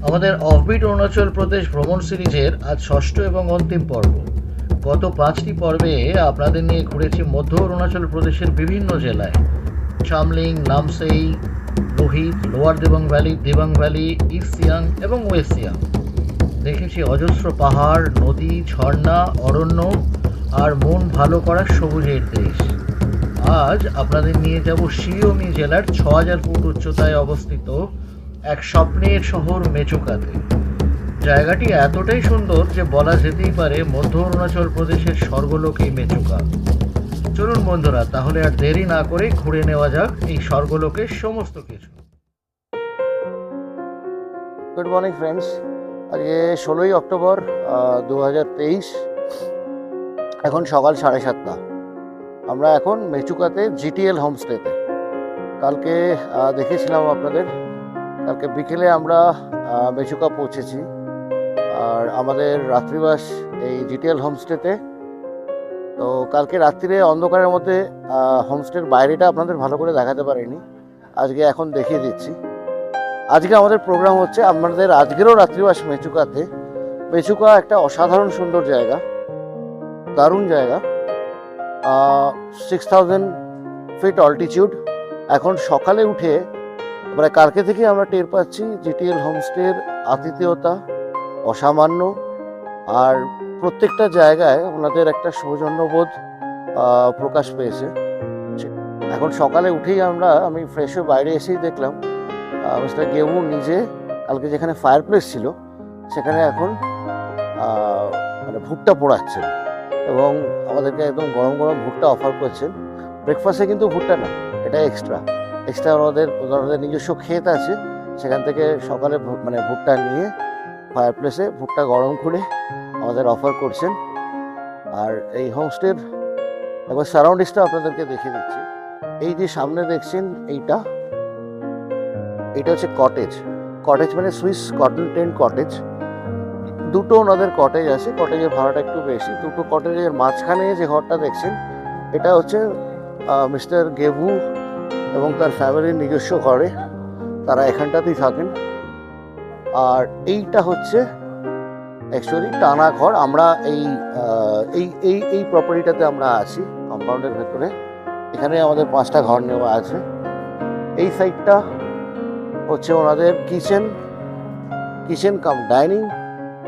আমাদের অফবিট অরুণাচল প্রদেশ ভ্রমণ সিরিজের আজ ষষ্ঠ এবং অন্তিম পর্ব। গত 5টি পর্বে আপনাদের নিয়ে ঘুরেছি মধ্য অরুণাচল প্রদেশের বিভিন্ন জেলায়: Changlang, Namsai, Lohit, lower Dibang valley, east Siang এবং ওয়েস্ট সিয়াং। দেখেছি অজস্র পাহাড়, নদী, ঝর্ণা, অরণ্য আর মন ভালো করার সবুজের দেশ। আজ আপনাদের নিয়ে যাব শিওমি জেলার 6000 ফুট উচ্চতায় অবস্থিত এক স্বপ্নের শহর মেচুকাতে। জায়গাটি এতটাই সুন্দর যে বলা যেতেই পারে মধ্য অরুণাচল প্রদেশের স্বর্গলোক এই মেচুকা। চলুন বন্ধুরা, তাহলে আর দেরি না করে ঘুরে নেওয়া যাক এই স্বর্গলোকের সমস্ত কিছু। গুড মর্নিং ফ্রেন্ডস, আজকে 16ই অক্টোবর 2023। এখন সকাল 7:30। আমরা এখন মেচুকাতে জিটিএল হোমস্টেতে। কালকে দেখেছিলাম আপনাদের, কালকে বিকেলে আমরা মেচুকা পৌঁছেছি। আর আমাদের রাত্রিবাস এই জিটিএল হোমস্টেতে। তো কালকে রাত্রিরে অন্ধকারের মধ্যে হোমস্টের বাইরেটা আপনাদের ভালো করে দেখাতে পারিনি, আজকে এখন দেখিয়ে দিচ্ছি। আজকে আমাদের প্রোগ্রাম হচ্ছে আমাদের আজকেরও রাত্রিবাস মেচুকাতে। মেচুকা একটা অসাধারণ সুন্দর জায়গা, দারুণ জায়গা। 6000 ফিট অল্টিটিউড। এখন সকালে উঠে মানে কালকে থেকে আমরা টের পাচ্ছি জিটিএল হোমস্টের আতিথেয়তা অসামান্য। আর প্রত্যেকটা জায়গায় ওনাদের একটা সৌজন্যবোধ প্রকাশ পেয়েছে। এখন সকালে উঠেই আমি ফ্রেশ হয়ে বাইরে এসেই দেখলাম মিস্টার গেবু নিজে কালকে যেখানে ফায়ার প্লেস ছিল সেখানে এখন মানে ভুট্টা পোড়াচ্ছেন এবং আমাদেরকে একদম গরম গরম ভুট্টা অফার করছেন। ব্রেকফাস্টে কিন্তু ভুট্টা না, এটা এক্সট্রা ওনাদের নিজস্ব ক্ষেত আছে, সেখান থেকে সকালে মানে ভুট্টা নিয়ে ফায়ার প্লেসে ভুট্টা গরম করে আমাদের অফার করছেন। আর এই হোমস্টের একবার সারাউন্ডিংসটা আপনাদেরকে দেখিয়ে দিচ্ছি। এই যে সামনে দেখছেন এইটা হচ্ছে কটেজ মানে সুইস কটন টেন্ট কটেজ। দুটো ওনাদের কটেজ আছে, কটেজের ভাড়াটা একটু বেশি। দুটো কটেজের মাঝখানে যে ঘরটা দেখছেন এটা হচ্ছে মিস্টার গেবু এবং তার ফ্যামিলির নিজস্ব ঘরে, তারা এখানটাতেই থাকেন। আর এইটা হচ্ছে অ্যাকচুয়ালি টানা ঘর। আমরা এই প্রপার্টিটাতে আমরা আছি কম্পাউন্ডের ভেতরে। এখানে আমাদের 5টা ঘর নেওয়া আছে। এই সাইডটা হচ্ছে ওনাদের কিচেন কাম ডাইনিং।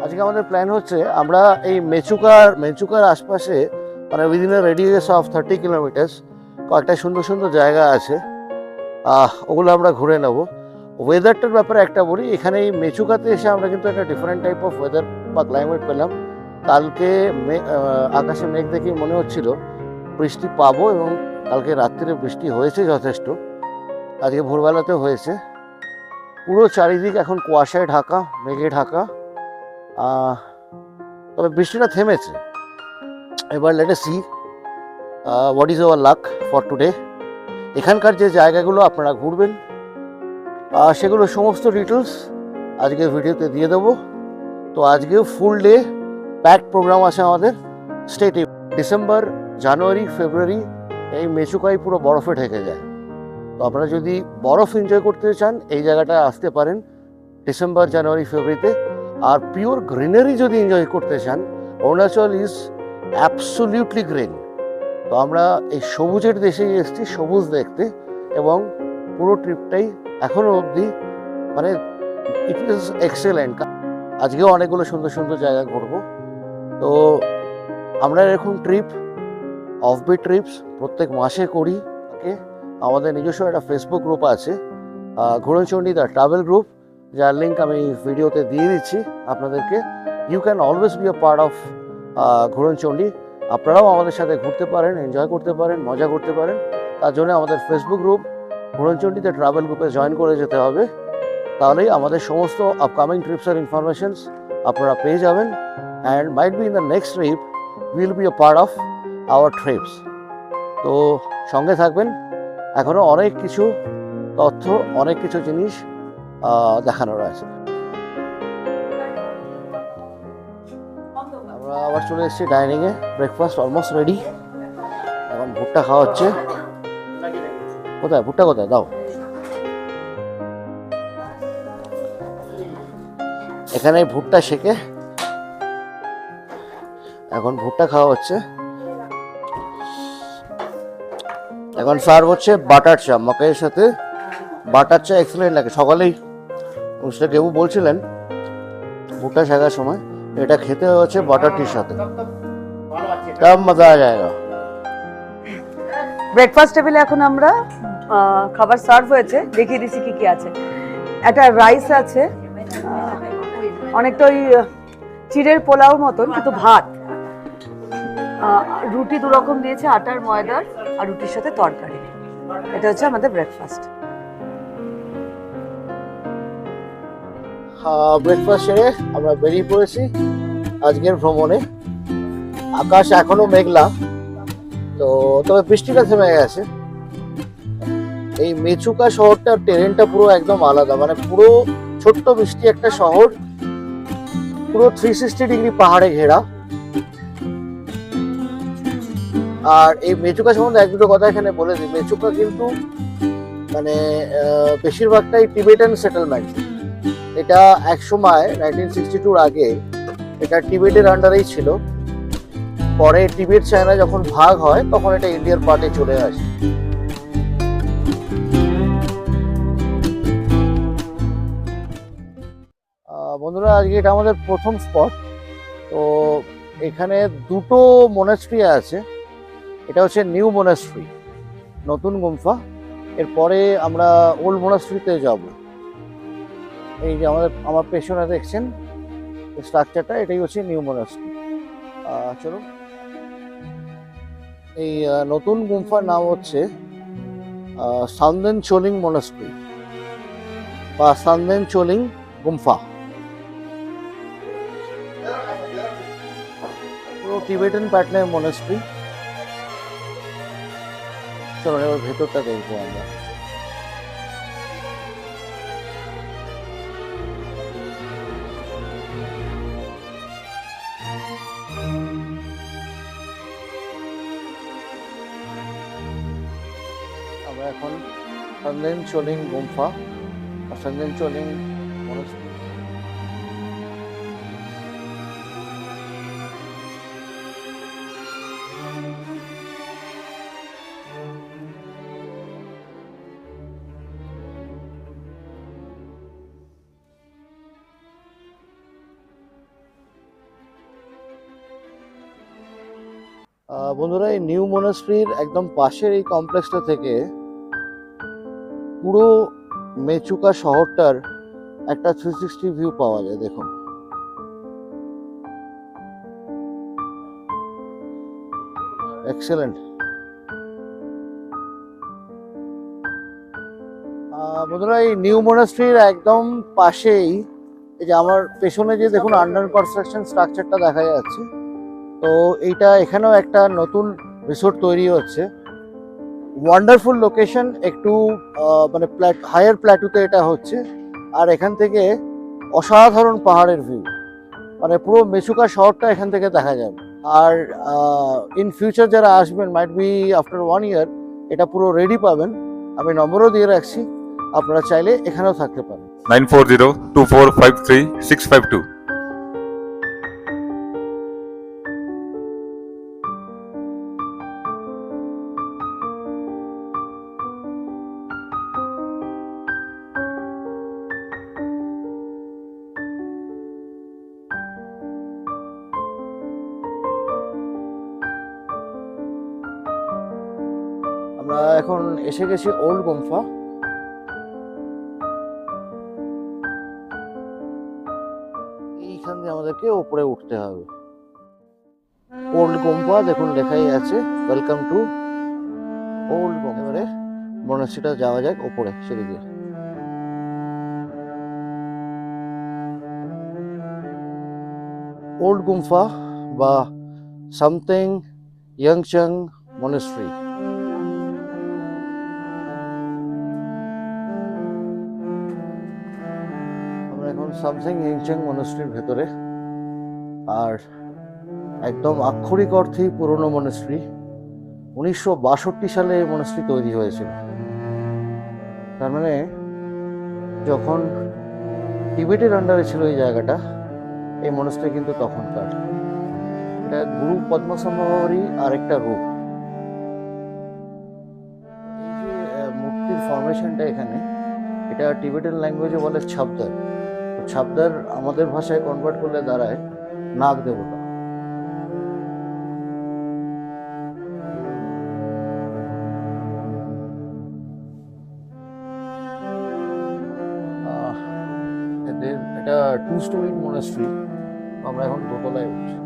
আজকে আমাদের প্ল্যান হচ্ছে আমরা এই মেচুকার আশপাশে মানে within a radius of 30 kilometres কয়েকটা সুন্দর সুন্দর জায়গা আছে, ওগুলো আমরা ঘুরে নেব। ওয়েদারটার ব্যাপারে একটা বলি, এখানে এই মেচুকাতে এসে আমরা কিন্তু একটা ডিফারেন্ট টাইপ অফ ওয়েদার বা ক্লাইমেট পেলাম। কালকে আকাশে মেঘ দেখেই মনে হচ্ছিল বৃষ্টি পাবো, এবং কালকে রাত্রিরে বৃষ্টি হয়েছে যথেষ্ট, আজকে ভোরবেলাতেও হয়েছে। পুরো চারিদিক এখন কুয়াশায় ঢাকা, মেঘে ঢাকা। তবে বৃষ্টিটা থেমেছে। এবার let us see what is our luck for today. এখানকার যে জায়গাগুলো আপনারা ঘুরবেন সেগুলো সমস্ত ডিটেলস আজকে ভিডিওতে দিয়ে দেবো। তো আজকেও ফুল ডে প্যাকড প্রোগ্রাম আছে আমাদের। স্টেটে ডিসেম্বর, জানুয়ারি, ফেব্রুয়ারি এই মেচুকাই পুরো বরফে ঢেকে যায়। তো আপনারা যদি বরফ এনজয় করতে চান এই জায়গাটায় আসতে পারেন ডিসেম্বর, জানুয়ারি, ফেব্রুয়ারিতে। আর পিওর গ্রিনারি যদি এনজয় করতে চান, অরুণাচল ইজ অ্যাবসলিউটলি গ্রিন। তো আমরা এই সবুজের দেশেই এসেছি সবুজ দেখতে, এবং পুরো ট্রিপটাই এখনও অবধি মানে ইট ইজ এক্সেলেন্ট। আজকেও অনেকগুলো সুন্দর সুন্দর জায়গা ঘুরবো। তো আমরা এরকম অফবিট ট্রিপস প্রত্যেক মাসে করি। আমাদের নিজস্ব একটা ফেসবুক গ্রুপ আছে, ঘুরনচণ্ডী দ্য ট্রাভেল গ্রুপ, যার লিঙ্ক আমি ভিডিওতে দিয়ে দিচ্ছি আপনাদেরকে। You can always be a part of Ghurnchondi. আপনারাও আমাদের সাথে ঘুরতে পারেন, এনজয় করতে পারেন, মজা করতে পারেন। তার জন্য আমাদের ফেসবুক গ্রুপ ঘুরনচণ্ডী দ্য ট্রাভেল গ্রুপে জয়েন করে যেতে হবে। তাহলেই আমাদের সমস্ত আপকামিং ট্রিপসের ইনফরমেশনস আপনারা পেয়ে যাবেন। And might be in the next trip will be a part of our TRIPS. তো সঙ্গে থাকবেন, এখনও অনেক কিছু তথ্য, অনেক কিছু জিনিস দেখানোর আছে। আমরা আবার চলে এসেছি ডাইনিংয়ে। Breakfast almost ready. এখন ভুট্টা খাওয়া হচ্ছে। ভুট্টা কোথায় দাও। এখানে ভুট্টা শেখে, এখন ভুট্টা খাওয়া হচ্ছে। এখন সার্ভ হচ্ছে বাটার চা, মাকাইয়ের সাথে বাটার চা এক্সেলেন্ট লাগে। সকালেই মিস্টার কেউ বলছিলেন ভুট্টা শেখার সময় এটা খেতে হচ্ছে বাটার টির সাথে, তব মজা আ যায়গা। ব্রেকফাস্ট টেবিলে এখন আমরা খাবার সার্ভ হয়েছে, দেখিয়ে দিচ্ছি কি কি আছে। একটা রাইস আছে, অনেকটা ওই চিড়ের পোলাওর মতন, কিন্তু ভাত। রুটি দু রকম দিয়েছে, আটার ময়দার, আর রুটির সাথে তরকারি। এটা হচ্ছে আমাদের ব্রেকফাস্ট। ব্রেকফাস্ট সেরে আমরা বেরিয়ে পড়েছি আজকের ভ্রমণে। আকাশ এখনো মেঘলা, তো তবে বৃষ্টিটা থেমে গেছে। এই মেচুকা শহরটার টেরেনটা পুরো একদম আলাদা, মানে পুরো ছোট্ট মিষ্টি একটা শহর, পুরো 360 ডিগ্রি পাহাড়ে ঘেরা। আর এই মেচুকা সম্বন্ধে এক দুটো কথা এখানে বলে দিই। মেচুকা কিন্তু মানে বেশিরভাগটাই টিবেটান সেটেলমেন্ট। এটা এক সময় 1962 আগে এটা টিবেটের আন্ডারেই ছিল। পরে টিবেট চায়না যখন ভাগ হয় তখন এটা ইন্ডিয়ার পার্টে চলে আসে। বন্ধুরা, আজকে এটা আমাদের প্রথম স্পট। তো এখানে দুটো মোনাস্ট্রি আছে। এটা হচ্ছে নিউ মোনাস্ট্রি, নতুন গুম্ফা। এরপরে আমরা ওল্ড মোনাস্ট্রিতে যাব। এই যে আমার পেছনে দেখছেন স্ট্রাকচারটা, এটাই হচ্ছে নিউ মোনাস্ট্রি। চলুন। এই নতুন গুম্ফার নাম হচ্ছে সান্দেন চোলিং মোনাস্ট্রি বা সান্দেন চোলিং গুম্ফা। পুরো টিবেটান প্যাটার্নের মোনাস্ট্রি। চলুন এবার ভেতরটা দেখবো আমরা। আমরা এখন সান্দেন চোলিং গুম্ফা বা সান্দেন চোলিং মোনাস্ট্রি। বন্ধুরা, এই নিউ মোনাস্ট্রির একদম পাশের এই কমপ্লেক্সটা থেকে পুরো মেচুকা শহরটার একটা 360 ভিউ পাওয়া যায়। দেখুন, এক্সেলেন্ট। বন্ধুরা, এই নিউ মোনাস্ট্রির একদম পাশেই এই যে আমার পেছনে যে দেখুন আন্ডার কনস্ট্রাকশন স্ট্রাকচারটা দেখা যাচ্ছে, তো এইটা এখানেও একটা নতুন রিসোর্ট তৈরি হচ্ছে। ওয়ান্ডারফুল লোকেশন, একটু মানে হায়ার প্ল্যাটুতে এটা হচ্ছে। আর এখান থেকে অসাধারণ পাহাড়ের ভিউ, মানে পুরো মেচুকা শহরটা এখান থেকে দেখা যাবে। আর ইন ফিউচার যারা আসবেন, মাইট বি আফটার 1 ইয়ার, এটা পুরো রেডি পাবেন। আমি নম্বরও দিয়ে রাখছি, আপনারা চাইলে এখানেও থাকতে পারেন। 9402453652। আমরা এখন এসে গেছি ওল্ড গুম্ফা। এইখান দিয়ে আমাদেরকে উপরে উঠতে হবে। ওল্ড গুম্ফা দেখুন লেখাই আছে, ওয়েলকাম টু ওল্ড গুম্ফা। এবারে মনাস্ট্রিটা যাওয়া যাক উপরে সিঁড়ি দিয়ে। ওল্ড গুম্ফা বা সামথিং ইয়াংচাং মনাস্ট্রি। আমরা এখন সামথিং ইয়াংচাং মনাস্ট্রির ভেতরে। আর একদম আক্ষরিক অর্থেই পুরনো মনাস্ট্রি। 1962 সালে এই মনাস্ট্রি তৈরি হয়েছিল। তার মানে যখন টিবেটের আন্ডারে ছিল এই জায়গাটা। এই মনস্ট্রি কিন্তু তখনকার। এটা গুরু পদ্মসম্ভবরই আরেকটা রূপ। এই যে মূর্তির ফরমেশনটা এখানে, এটা টিবেটান ল্যাঙ্গুয়েজে বলে ছাবদার। ছাবদার আমাদের ভাষায় কনভার্ট করলে দাঁড়ায় নাগ দেবতা। এটা 2 স্টোরি মনাস্ট্রি। আমরা এখন দোতলায় উঠছি।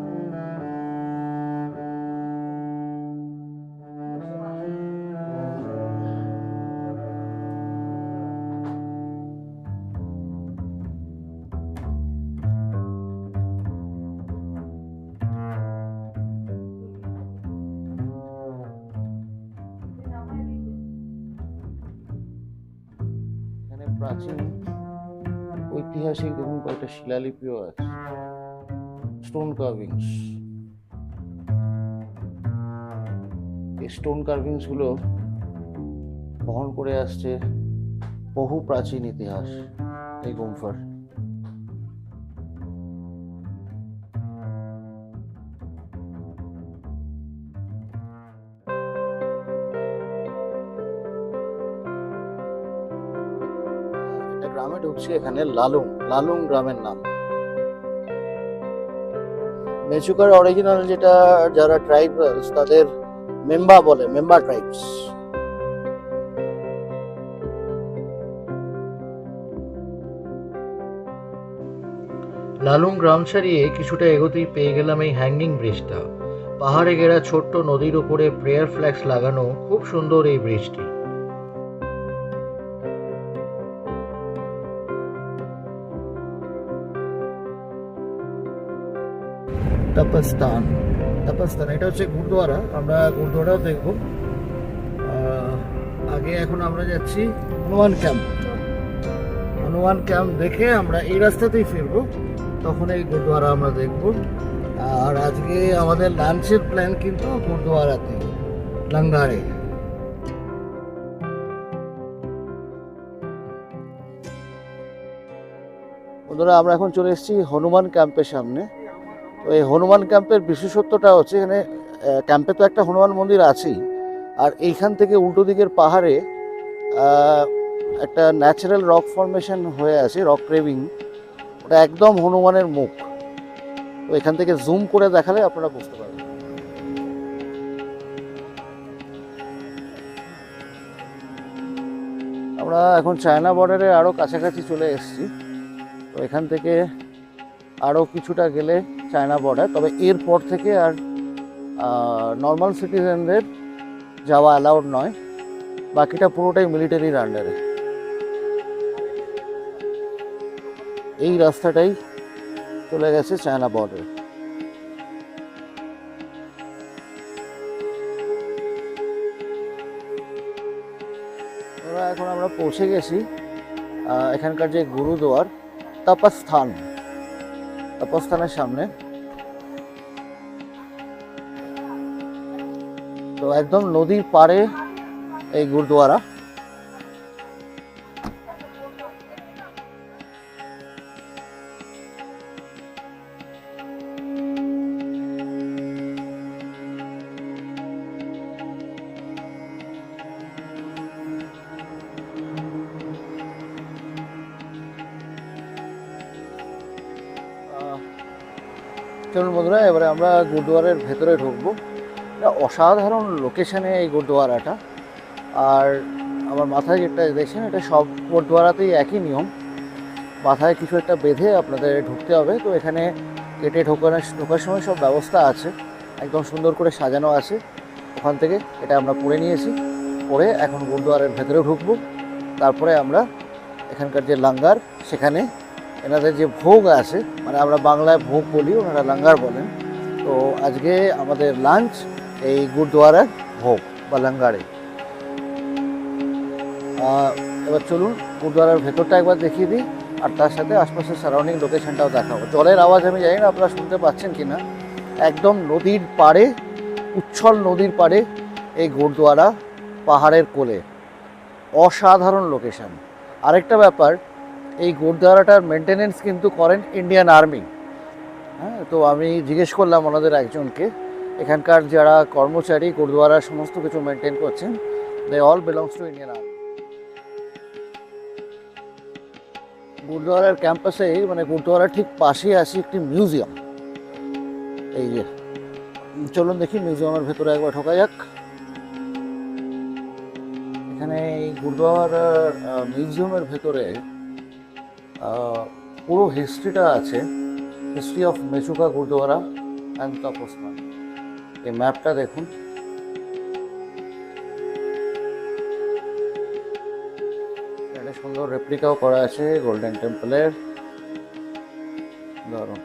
এখানে প্রাচীন ঐতিহাসিক দেখুন কয়েকটা শিলালিপিও আছে, স্টোন কার্ভিংস। এই স্টোন কার্ভিংস গুলো বহন করে আসছে বহু প্রাচীন ইতিহাস এই গুম্ফার। গ্রামে ঢুকছি, এখানে লালুং গ্রামের নাম। মেচুকার অরিজিনাল যেটা যারা ট্রাইবালস তাদের মেম্বা বলে, মেম্বা ট্রাইবস। লালুং গ্রাম ছাড়িয়ে কিছুটা এগোতেই পেয়ে গেলাম এই হ্যাঙ্গিং ব্রিজটা। পাহাড়ে ঘেরা ছোট্ট নদীর উপরে প্রেয়ার ফ্ল্যাগস লাগানো, খুব সুন্দর এই ব্রিজটি। তপস্থান এটা হচ্ছে গুরুদুয়ারা। আমরা গুরুদুয়ারাও দেখব। আগে এখন আমরা যাচ্ছি হনুমান ক্যাম্প দেখে আমরা এই রাস্তাতেই ফিরবো, তখন এই গুরুদুয়ারা আমরা দেখব। আর আজকে আমাদের লাঞ্চের প্ল্যান কিন্তু গুরুদুয়ারাতে, লঙ্গারে। বন্ধুরা, আমরা এখন চলে এসেছি হনুমান ক্যাম্পের সামনে। তো এই হনুমান ক্যাম্পের বিশেষত্বটা হচ্ছে, এখানে ক্যাম্পে তো একটা হনুমান মন্দির আছেই, আর এইখান থেকে উল্টো দিকের পাহাড়ে একটা ন্যাচারাল রক ফর্মেশন হয়ে আছে, রক ক্রেভিং। ওটা একদম হনুমানের মুখ। তো এখান থেকে জুম করে দেখালে আপনারা বুঝতে পারবেন। আমরা এখন চায়না বর্ডারে আরও কাছাকাছি চলে এসেছি। তো এখান থেকে আরও কিছুটা গেলে চায়না বর্ডার, তবে এরপর থেকে আর নর্মাল সিটিজেনদের যাওয়া অ্যালাউড নয়। বাকিটা পুরোটাই মিলিটারির আন্ডারে। এই রাস্তাটাই চলে গেছে চায়না বর্ডার। এখন আমরা পৌঁছে গেছি এখানকার যে গুরুদুয়ার তপস্থানের সামনে। তো একদম নদীর পাড়ে এই গুরুদুয়ারা। চলুন বন্ধুরা, এবারে আমরা গুরুদুয়ারের ভেতরে ঢুকবো। এটা অসাধারণ লোকেশানে এই গুরুদুয়ারাটা। আর আমার মাথায় যেটা দেখছেন, এটা সব গুরুদুয়ারাতেই একই নিয়ম। মাথায় কিছু একটা বেঁধে আপনাদের ঢুকতে হবে। তো এখানে কেটে ঢোকার সময় সব ব্যবস্থা আছে, একদম সুন্দর করে সাজানো আছে। ওখান থেকে এটা আমরা পরে নিয়েছি, পরে এখন গুরুদুয়ারের ভেতরে ঢুকবো। তারপরে আমরা এখানকার যে লঙ্গার, সেখানে এনাদের যে ভোগ আছে, মানে আমরা বাংলায় ভোগ বলি, ওনারা লঙ্গার বলেন। তো আজকে আমাদের লাঞ্চ এই গুরুদুয়ারার ভোগ বা লঙ্গারে। এবার চলুন গুরুদুয়ারার ভেতরটা একবার দেখিয়ে দিই, আর তার সাথে আশপাশের সারাউন্ডিং লোকেশনটাও দেখাবো। জলের আওয়াজ আমি জানি না আপনারা শুনতে পাচ্ছেন কি না। একদম নদীর পাড়ে, উচ্ছল নদীর পাড়ে এই গুরুদুয়ারা, পাহাড়ের কোলে। অসাধারণ লোকেশন। আরেকটা ব্যাপার, এই গুরুদ্বারাটার মেনটেনেন্স কিন্তু করেন ইন্ডিয়ান আর্মি। হ্যাঁ, তো আমি জিজ্ঞেস করলাম ওনাদের একজনকে, এখানকার যারা কর্মচারী গুরুদ্বারার সমস্ত কিছু মেনটেন করছেন, they all belongs to Indian army. গুরুদ্বারার ক্যাম্পাসে মানে গুরুদ্বারার ঠিক পাশে আছে একটি মিউজিয়াম। এই যে চলুন দেখি মিউজিয়ামের ভেতরে একবার ঢোকা যাক। এখানে এই গুরুদ্বারার মিউজিয়ামের ভেতরে পুরো হিস্ট্রিটা আছে, history of Mechuka Gurudwara and Tapasthan. এই ম্যাপটা দেখুন। একটা সুন্দর রেপ্লিকাও করা আছে গোল্ডেন টেম্পলের, দারুণ।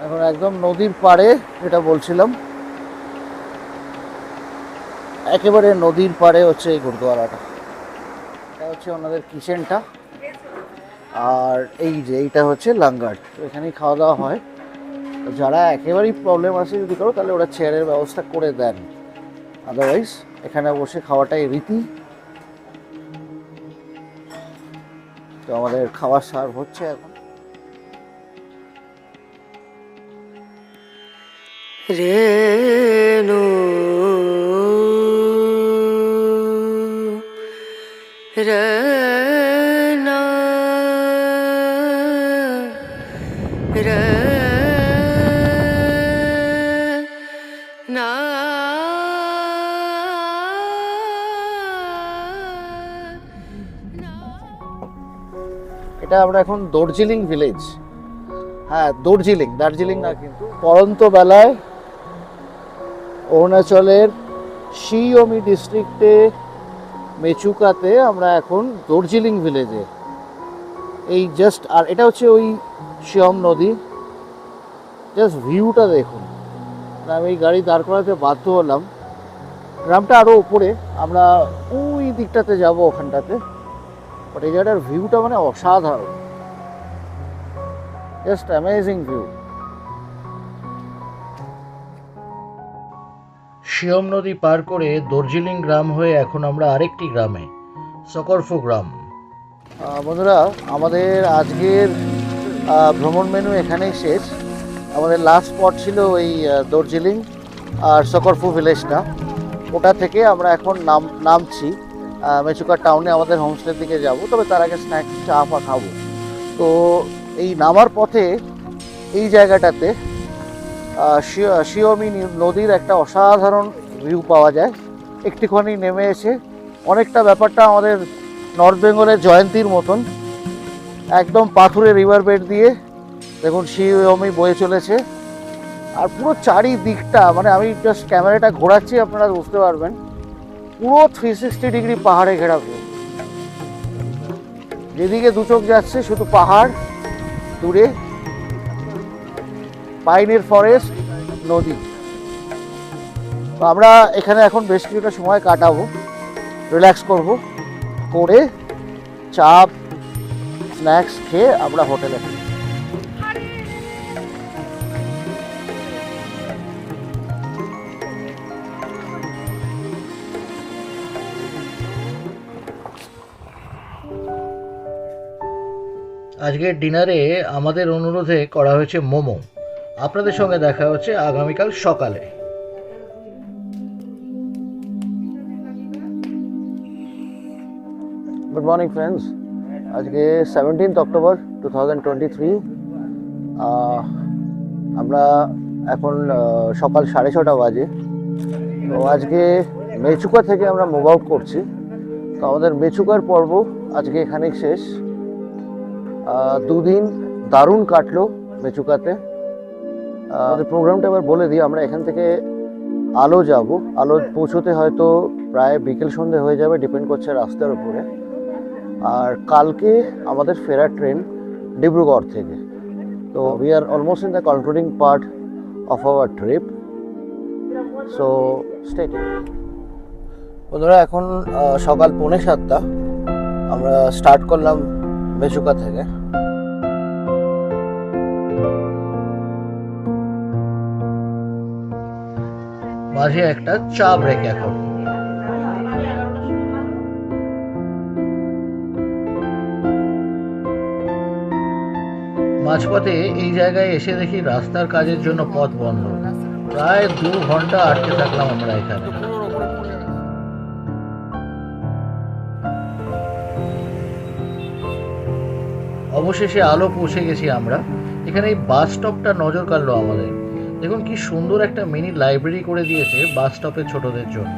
এখন একদম নদীর পাড়ে, যেটা বলছিলাম, একেবারে নদীর পাড়ে হচ্ছে এই গুরুদ্বারাটা। এটা হচ্ছে ওনাদের কিচেনটা, আর এই যে এইটা হচ্ছে লাঙ্গার। তো এখানেই খাওয়া দাওয়া হয়। তো যারা একেবারেই প্রবলেম আছে যদি করো, তাহলে ওরা চেয়ারের ব্যবস্থা করে দেন, আদারওয়াইজ এখানে বসে খাওয়াটাই রীতি। তো আমাদের খাবার সার্ভ হচ্ছে এখন। রেনু রনা রনা। এটা আমরা এখন দার্জিলিং ভিলেজ, হ্যাঁ দার্জিলিং, দার্জিলিং না কিন্তু। পরন্ত বেলায় অরুণাচলের শিওমি ডিস্ট্রিক্টে মেচুকাতে আমরা এখন দার্জিলিং ভিলেজে। এই জাস্ট, আর এটা হচ্ছে ওই শিয়ম নদী। জাস্ট ভিউটা দেখুন। আমি এই গাড়ি দাঁড় করাতে বাধ্য হলাম। গ্রামটা আরও উপরে, আমরা ওই দিকটাতে যাব ওখানটাতে, বাট এই জায়গাটার ভিউটা মানে অসাধারণ, জাস্ট অ্যামেজিং ভিউ। শিয়ম নদী পার করে দার্জিলিং গ্রাম হয়ে এখন আমরা আরেকটি গ্রামে, সকরফু গ্রাম। বন্ধুরা, আমাদের আজকের ভ্রমণ মেনু এখানেই শেষ। আমাদের লাস্ট স্পট ছিল ওই দার্জিলিং আর সকরফু ভিলেজটা। ওটা থেকে আমরা এখন নামছি মেচুকা টাউনে, আমাদের হোমস্টের দিকে যাব। তবে তার আগে স্ন্যাক্স, চা ফা খাবো। তো এই নামার পথে এই জায়গাটাতে শিওমি নদীর একটা অসাধারণ ভিউ পাওয়া যায়। একটুখানি নেমে এসে অনেকটা ব্যাপারটা আমাদের নর্থ বেঙ্গলের জয়ন্তীর মতন, একদম পাথুরে রিভার বেড দিয়ে দেখুন শিওমি বয়ে চলেছে। আর পুরো চারিদিকটা, মানে আমি জাস্ট ক্যামেরাটা ঘোরাচ্ছি, আপনারা বুঝতে পারবেন, পুরো 360 ডিগ্রি পাহাড়ে ঘেরা ভিউ। যেদিকে দু চোখ যাচ্ছে শুধু পাহাড়, দূরে পাইনের ফরেস্ট, নদী। তো আমরা এখানে এখন বেশ কিছুটা সময় কাটাবো, রিল্যাক্স করব, করে চা স্ন্যাক্স খেয়ে আমরা হোটেলে ফিরব। আজকের ডিনারে আমাদের অনুরোধে করা হয়েছে মোমো। আপনাদের সঙ্গে দেখা হচ্ছে আগামীকাল সকালে। গুড মর্নিং ফ্রেন্ডস, আজকে 17th অক্টোবর 2023। আমরা এখন সকাল 6:30 বাজে। তো আজকে মেচুকা থেকে আমরা মুভ আউট করছি। তো আমাদের মেচুকার পর্ব আজকে এখানেই শেষ। দুদিন দারুণ কাটলো মেচুকাতে। আমাদের প্রোগ্রামটা এবার বলে দিই। আমরা এখান থেকে আলো যাব, আলো পৌঁছতে হয়তো প্রায় বিকেল সন্ধে হয়ে যাবে, ডিপেন্ড করছে রাস্তার উপরে। আর কালকে আমাদের ফেরার ট্রেন ডিব্রুগড় থেকে। তো we are almost in the concluding part of our trip, so stay tuned. বন্ধুরা, এখন সকাল 6:45, আমরা স্টার্ট করলাম মেচুকা থেকে। মাঝে একটা চা ব্রেক এখন। মাঝপথে এই জায়গায় এসে দেখি রাস্তার কাজের জন্য পথ বন্ধ। প্রায় 2 ঘন্টা আটকে থাকলাম আমরা এখানে। অবশেষে আলো পৌঁছে গেছি আমরা। এখানে এই বাস স্টপটা নজর কাড়লো আমাদের। দেখুন কি সুন্দর একটা মিনি লাইব্রেরি করে দিয়েছে বাস স্টপের ছোটদের জন্য।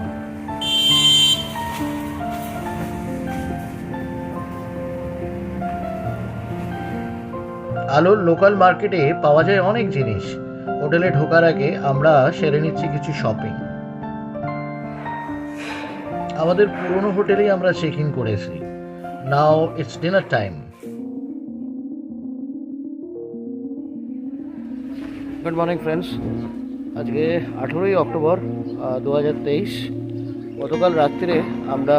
আলোর লোকাল মার্কেটে পাওয়া যায় অনেক জিনিস। হোটেলে ঢোকার আগে আমরা সেরে নিচ্ছি কিছু শপিং। আমাদের পুরনো হোটেলেই আমরা চেক ইন করেছি। Now it's dinner time. Good morning friends, আজকে 18ই অক্টোবর 2023। গতকাল রাত্রিরে আমরা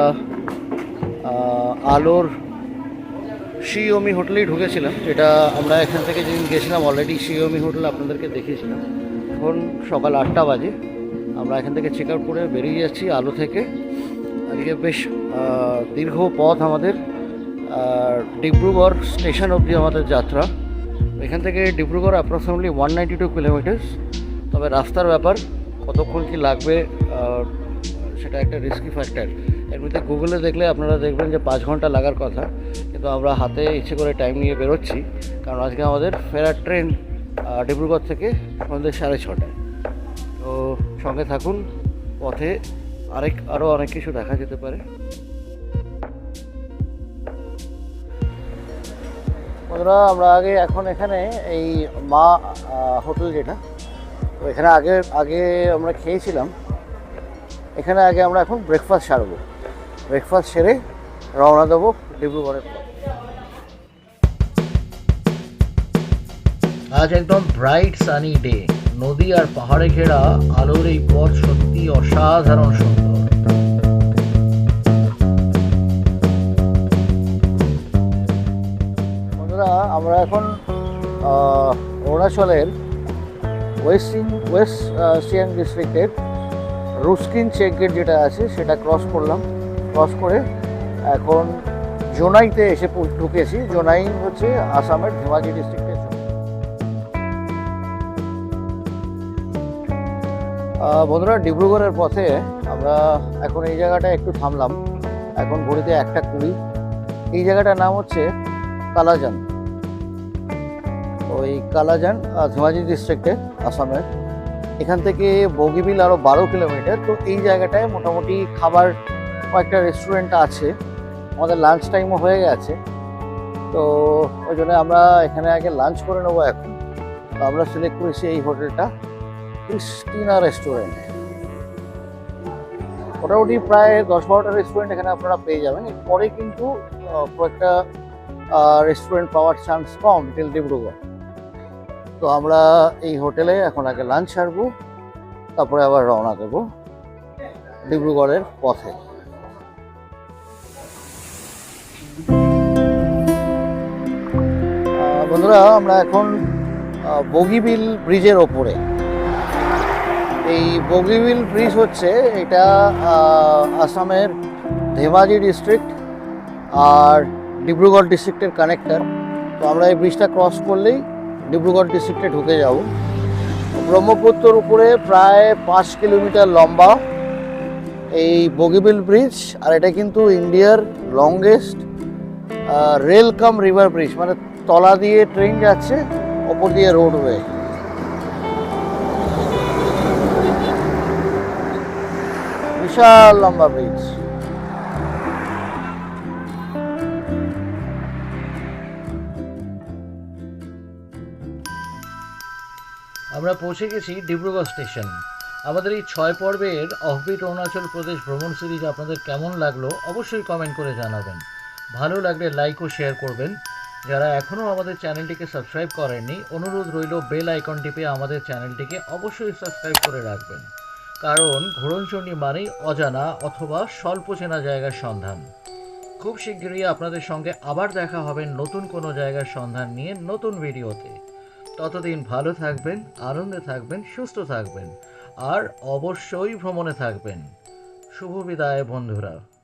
আলোর শিওমি হোটেলেই ঢুকেছিলাম, যেটা আমরা এখান থেকে যেদিন গেছিলাম অলরেডি শিওমি হোটেল আপনাদেরকে দেখিয়েছিলাম। এখন সকাল 8টা বাজে। আমরা এখান থেকে চেক আউট করে বেরিয়ে যাচ্ছি আলো থেকে। আজকে বেশ দীর্ঘ পথ আমাদের, ডিব্রুগড় স্টেশন অবধি আমাদের যাত্রা। এখান থেকে ডিব্রুগড় অ্যাপ্রক্সিমেটলি 192 কিলোমিটার্স। তবে রাস্তার ব্যাপার, কতক্ষণ কি লাগবে সেটা একটা রিস্কি ফ্যাক্টর। এমনিতে গুগলে দেখলে আপনারা দেখবেন যে 5 ঘন্টা লাগার কথা, কিন্তু আমরা হাতে ইচ্ছে করে টাইম নিয়ে বেরোচ্ছি, কারণ আজকে আমাদের ফেরার ট্রেন ডিব্রুগড় থেকে সন্ধ্যে 6:30টায়। তো সঙ্গে থাকুন, পথে আরও অনেক কিছু দেখা যেতে পারে। বন্ধুরা, আমরা এখন এখানে এই মা হোটেল, যেটা তো এখানে আগে আমরা খেয়েছিলাম। এখানে আগে আমরা এখন ব্রেকফাস্ট সারবো। ব্রেকফাস্ট সেরে রওনা দেবো ডিব্রুগড়ের। আজ একদম ব্রাইট সানি ডে। নদী আর পাহাড়ে ঘেরা আলোর এই পথ সত্যি অসাধারণ সুন্দর। বন্ধুরা, আমরা এখন অরুণাচলের ওয়েস্ট সিয়াং ডিস্ট্রিক্টের রুস্কিন চেক গেট যেটা আছে সেটা ক্রস করলাম। ক্রস করে এখন জোনাইতে এসে ঢুকেছি। জোনাই হচ্ছে আসামের ধেমাজি ডিস্ট্রিক্টের। বন্ধুরা, ডিব্রুগড়ের পথে আমরা এখন এই জায়গাটায় একটু থামলাম। এখন ঘড়িতে 1:20। এই জায়গাটার নাম হচ্ছে কালাজান। ওই কালাজান ধেমাজি ডিস্ট্রিক্টে আসামের। এখান থেকে বগিবিল আরও 12 কিলোমিটার। তো এই জায়গাটায় মোটামুটি খাবার কয়েকটা রেস্টুরেন্ট আছে। আমাদের লাঞ্চ টাইমও হয়ে গেছে, তো ওই জন্য আমরা এখানে আগে লাঞ্চ করে নেবো। এখন তো আমরা সিলেক্ট করেছি এই হোটেলটা, ক্রিস্টিনা রেস্টুরেন্ট। মোটামুটি প্রায় 10-12টা রেস্টুরেন্ট এখানে আপনারা পেয়ে যাবেন। এরপরে কিন্তু কয়েকটা রেস্টুরেন্ট পাওয়ার চান্স কম টিল ডিব্রুগড়। তো আমরা এই হোটেলে এখন আগে লাঞ্চ সারবো, তারপরে আবার রওনা দেবো ডিব্রুগড়ের পথে। বন্ধুরা, আমরা এখন বগিবিল ব্রিজের ওপরে। এই বগিবিল ব্রিজ হচ্ছে এটা আসামের ধেমাজি ডিস্ট্রিক্ট আর ডিব্রুগড় ডিস্ট্রিক্টের কানেক্টর। তো আমরা এই ব্রিজটা ক্রস করলেই ডিব্রুগড় ডিস্ট্রিক্টে ঢুকে যাব। ব্রহ্মপুত্রর উপরে প্রায় 5 কিলোমিটার লম্বা এই বগিবিল ব্রিজ। আর এটা কিন্তু ইন্ডিয়ার লংগেস্ট রেল কাম রিভার ব্রিজ, মানে তলা দিয়ে ট্রেন যাচ্ছে, ওপর দিয়ে রোডওয়ে। বিশাল লম্বা ব্রিজ। আমরা পৌঁছে গেছি ডিব্রুগড় স্টেশন। আমাদের এই 6 পর্বের অফবিট অরুণাচল প্রদেশ ভ্রমণ সিরিজ আপনাদের কেমন লাগলো অবশ্যই কমেন্ট করে জানাবেন। ভালো লাগলে লাইক ও শেয়ার করবেন। যারা এখনও আমাদের চ্যানেলটিকে সাবস্ক্রাইব করেননি, অনুরোধ রইল বেল আইকন টিপে আমাদের চ্যানেলটিকে অবশ্যই সাবস্ক্রাইব করে রাখবেন, কারণ ঘোড়নচণ্ডী মানেই অজানা অথবা স্বল্প চেনা জায়গার সন্ধান। খুব শীঘ্রই আপনাদের সঙ্গে আবার দেখা হবে নতুন কোনো জায়গার সন্ধান নিয়ে নতুন ভিডিওতে। ততদিন ভালো থাকবেন, আনন্দে থাকবেন, সুস্থ থাকবেন। আর অবশ্যই ভ্রমণে থাকবেন। শুভ বিদায় বন্ধুরা।